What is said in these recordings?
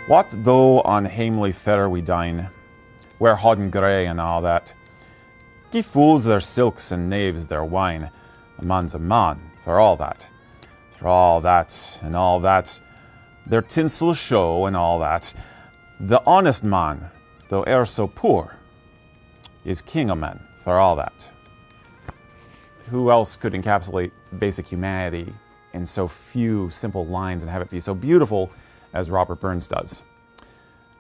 What though on hamely fare we dine, wear hodden grey and all that? Gie fools their silks and knaves their wine, a man's a man, for all that. For all that, and all that, their tinsel show and all that, the honest man, though e'er so poor, is king o' men, for all that. Who else could encapsulate basic humanity in so few simple lines and have it be so beautiful as Robert Burns does?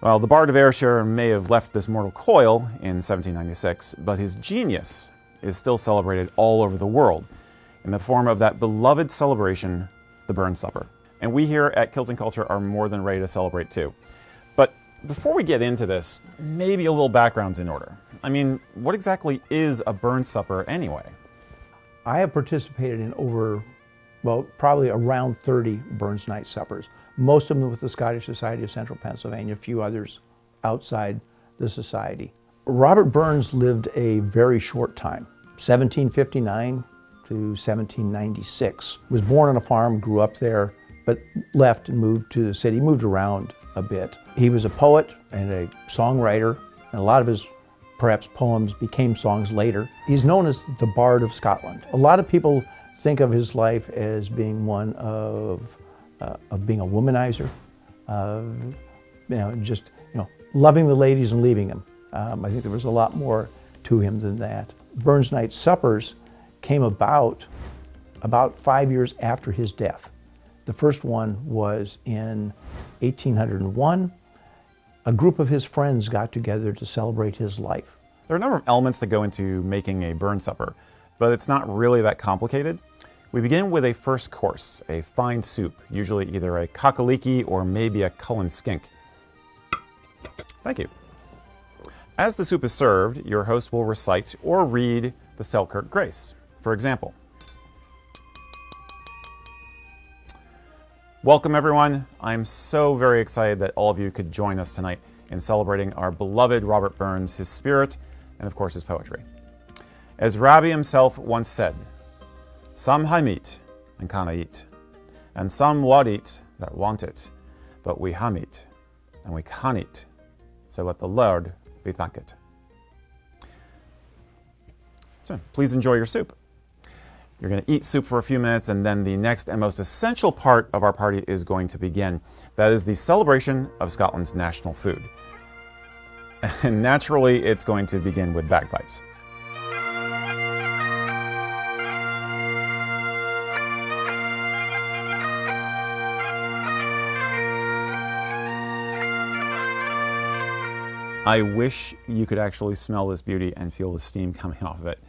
Well, the Bard of Ayrshire may have left this mortal coil in 1796, but his genius is still celebrated all over the world in the form of that beloved celebration, the Burns Supper. And we here at Kilts Culture are more than ready to celebrate too. But before we get into this, maybe a little background's in order. I mean, what exactly is a Burns Supper anyway? I have participated in over, well, probably around 30 Burns Night Suppers. Most of them with the Scottish Society of Central Pennsylvania, a few others outside the society. Robert Burns lived a very short time, 1759 to 1796. Was born on a farm, grew up there, but left and moved to the city, moved around a bit. He was a poet and a songwriter, and a lot of his perhaps poems became songs later. He's known as the Bard of Scotland. A lot of people think of his life as being one of being a womanizer, loving the ladies and leaving them. I think there was a lot more to him than that. Burns Night Suppers came about 5 years after his death. The first one was in 1801. A group of his friends got together to celebrate his life. There are a number of elements that go into making a Burns Supper, but it's not really that complicated. We begin with a first course, a fine soup, usually either a cockaliki or maybe a Cullen skink. Thank you. As the soup is served, your host will recite or read the Selkirk Grace. For example, welcome everyone. I'm so very excited that all of you could join us tonight in celebrating our beloved Robert Burns, his spirit, and of course his poetry. As Rabbi himself once said, "Some ha meat and canna eat, and some wad eat that want it, but we ha meat and we can eat, so let the Lord be thanked." So please enjoy your soup. You're going to eat soup for a few minutes, and then the next and most essential part of our party is going to begin. That is the celebration of Scotland's national food. And naturally, it's going to begin with bagpipes. I wish you could actually smell this beauty and feel the steam coming off of it.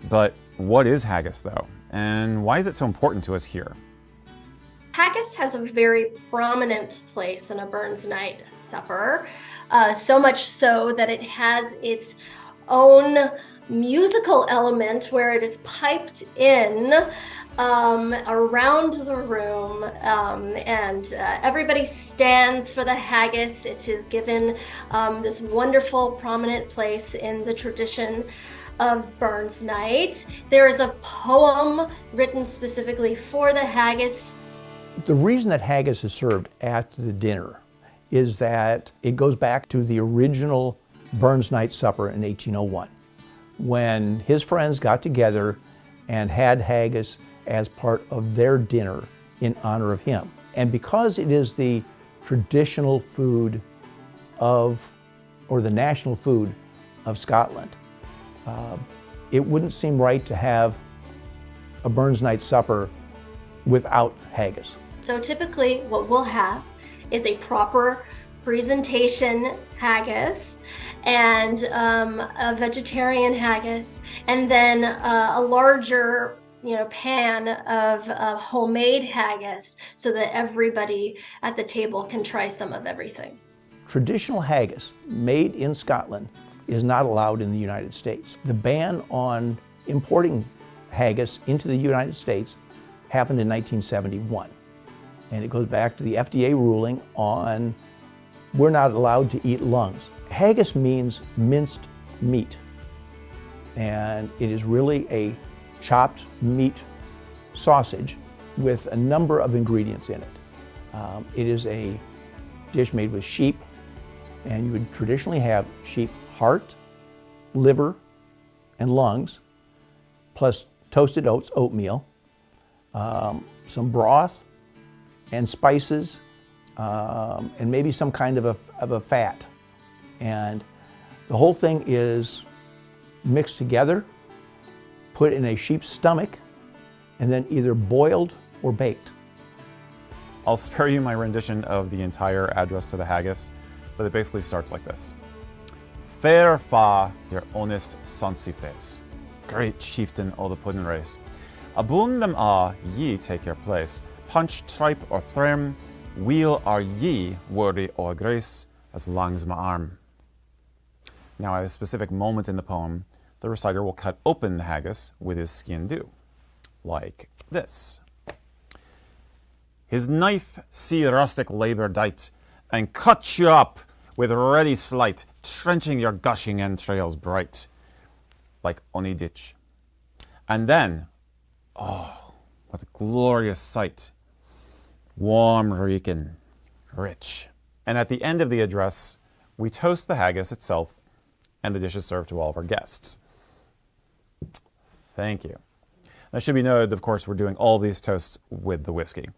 But what is haggis, though? And why is it so important to us here? Haggis has a very prominent place in a Burns Night Supper, so much so that it has its own musical element where it is piped in around the room, and everybody stands for the haggis. It is given this wonderful prominent place in the tradition of Burns Night. There is a poem written specifically for the haggis. The reason that haggis is served at the dinner is that it goes back to the original Burns Night Supper in 1801, when his friends got together and had haggis as part of their dinner in honor of him. And because it is the traditional food of, or the national food of Scotland, it wouldn't seem right to have a Burns Night Supper without haggis. So typically what we'll have is a proper presentation haggis and a vegetarian haggis, and then a larger pan of homemade haggis so that everybody at the table can try some of everything. Traditional haggis made in Scotland is not allowed in the United States. The ban on importing haggis into the United States happened in 1971. And it goes back to the FDA ruling on we're not allowed to eat lungs. Haggis means minced meat. And it is really a chopped meat sausage with a number of ingredients in it. It is a dish made with sheep, and you would traditionally have sheep heart, liver, and lungs, plus toasted oats, oatmeal, some broth and spices, and maybe some kind of a fat. And the whole thing is mixed together, put in a sheep's stomach, and then either boiled or baked. I'll spare you my rendition of the entire address to the haggis, but it basically starts like this. Fair fa your honest sonsie face, great chieftain o' the puddin' race. Aboon them a ye take your place, punch, tripe, or thrym, wheel are ye worthy o' a grace, as long's my arm. Now at a specific moment in the poem, the reciter will cut open the haggis with his skin do, like this. His knife see rustic labour dight, and cut you up with ready sleight, trenching your gushing entrails bright, like ony ditch. And then, oh, what a glorious sight, warm reeking, rich. And at the end of the address, we toast the haggis itself, and the dish is served to all of our guests. Thank you. That should be noted, of course, we're doing all these toasts with the whiskey.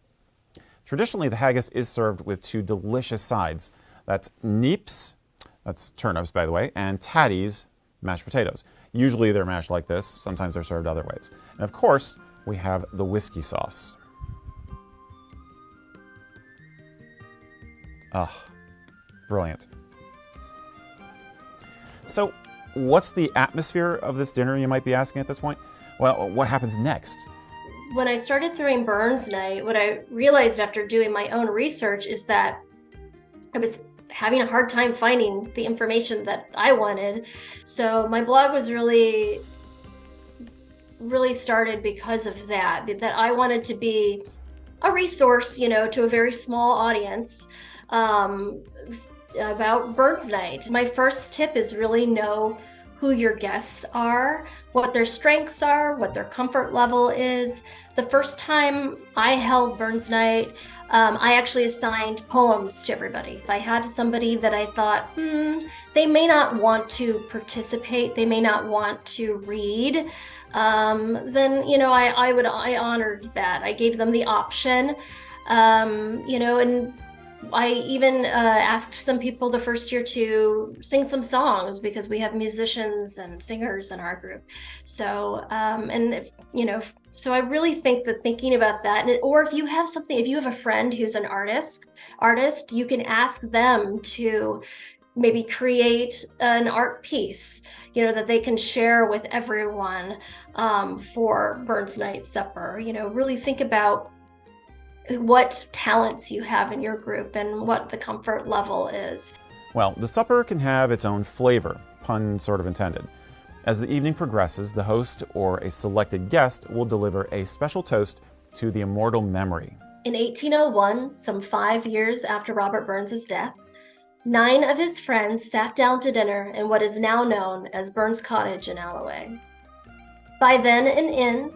Traditionally, the haggis is served with two delicious sides. That's neeps, that's turnips, by the way, and tatties, mashed potatoes. Usually they're mashed like this. Sometimes they're served other ways. And of course, we have the whiskey sauce. Ah, brilliant. So, what's the atmosphere of this dinner, you might be asking at this point? Well, what happens next? When I started throwing Burns Night, what I realized after doing my own research is that I was having a hard time finding the information that I wanted. So my blog was really started because of that I wanted to be a resource, to a very small audience about Burns Night. My first tip is really know who your guests are, what their strengths are, what their comfort level is. The first time I held Burns Night, I actually assigned poems to everybody. If I had somebody that I thought, they may not want to participate, they may not want to read, then, I honored that. I gave them the option, and I even asked some people the first year to sing some songs because we have musicians and singers in our group. So, so I really think that thinking about that, or if you have a friend who's an artist, you can ask them to maybe create an art piece, that they can share with everyone for Burns Night supper. Really think about what talents you have in your group and what the comfort level is. Well, the supper can have its own flavor, pun sort of intended. As the evening progresses, the host or a selected guest will deliver a special toast to the immortal memory. In 1801, some 5 years after Robert Burns' death, 9 of his friends sat down to dinner in what is now known as Burns Cottage in Alloway. By then an inn,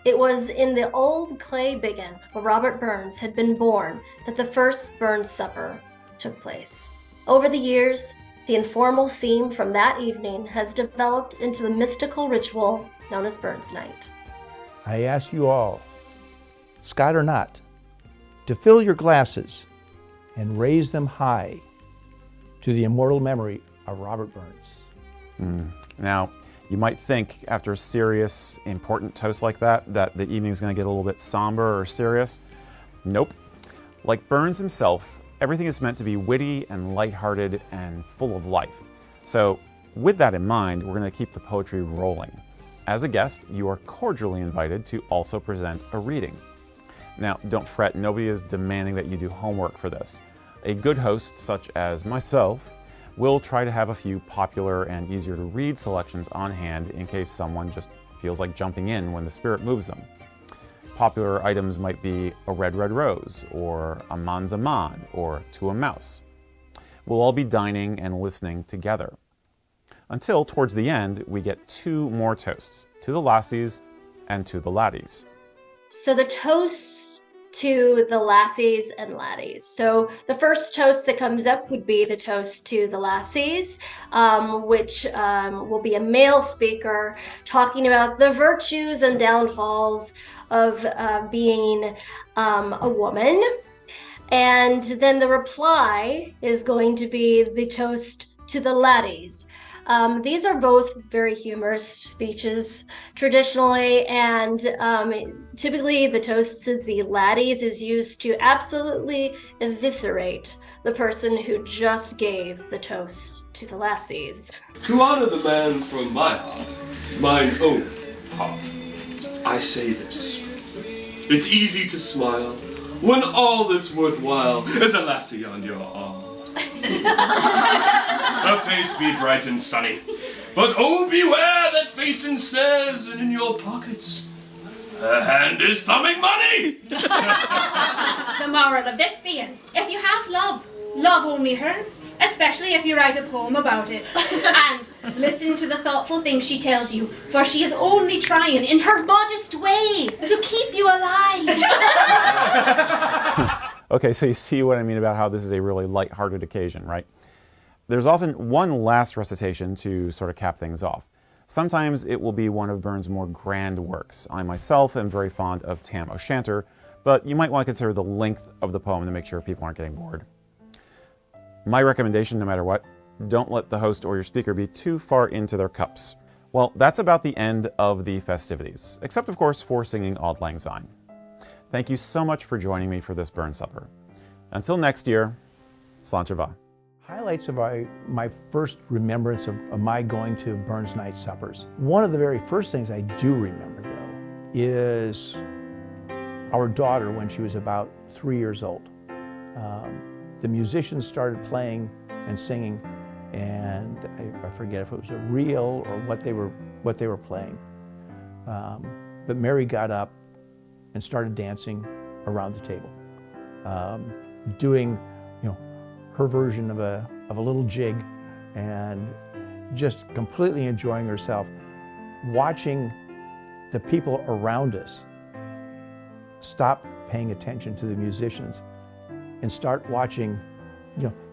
it was in the old clay biggin where Robert Burns had been born that the first Burns supper took place. Over the years, the informal theme from that evening has developed into the mystical ritual known as Burns Night. I ask you all, Scott or not, to fill your glasses and raise them high to the immortal memory of Robert Burns. Now, you might think after a serious, important toast like that the evening's going to get a little bit somber or serious. Nope. Like Burns himself, everything is meant to be witty and lighthearted and full of life. So with that in mind, we're going to keep the poetry rolling. As a guest, you are cordially invited to also present a reading. Now, don't fret, nobody is demanding that you do homework for this. A good host, such as myself, will try to have a few popular and easier to read selections on hand in case someone just feels like jumping in when the spirit moves them. Popular items might be A Red, Red Rose, or A Man's a Man, or To a Mouse. We'll all be dining and listening together. Until, towards the end, we get 2 more toasts, to the lassies and to the laddies. So the toasts to the lassies and laddies. So the first toast that comes up would be the toast to the lassies, which will be a male speaker talking about the virtues and downfalls of being a woman. And then the reply is going to be the toast to the laddies. These are both very humorous speeches traditionally, and typically the toast to the laddies is used to absolutely eviscerate the person who just gave the toast to the lassies. To honor the man from my heart, mine own heart, I say this. It's easy to smile when all that's worthwhile is a lassie on your arm. Her face be bright and sunny, but oh, beware that face ensnares, and in your pockets her hand is thumbing money. The moral of this being, if you have love, love only her, especially if you write a poem about it. And listen to the thoughtful things she tells you, for she is only trying in her modest way to keep you alive. Okay, so you see what I mean about how this is a really light-hearted occasion, right? There's often one last recitation to sort of cap things off. Sometimes it will be one of Burns' more grand works. I myself am very fond of Tam O'Shanter, but you might want to consider the length of the poem to make sure people aren't getting bored. My recommendation, no matter what, don't let the host or your speaker be too far into their cups. Well, that's about the end of the festivities, except of course for singing Auld Lang Syne. Thank you so much for joining me for this Burns Supper. Until next year, Sláinte mhath. Highlights of my first remembrance of my going to Burns Night suppers. One of the very first things I do remember, though, is our daughter when she was about 3 years old. The musicians started playing and singing, and I forget if it was a reel or what they were playing. But Mary got up and started dancing around the table, doing, her version of a little jig, and just completely enjoying herself, watching the people around us stop paying attention to the musicians and start watching,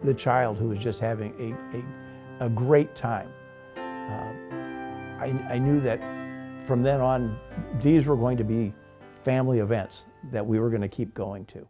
the child who was just having a great time. I knew that from then on, these were going to be family events that we were going to keep going to.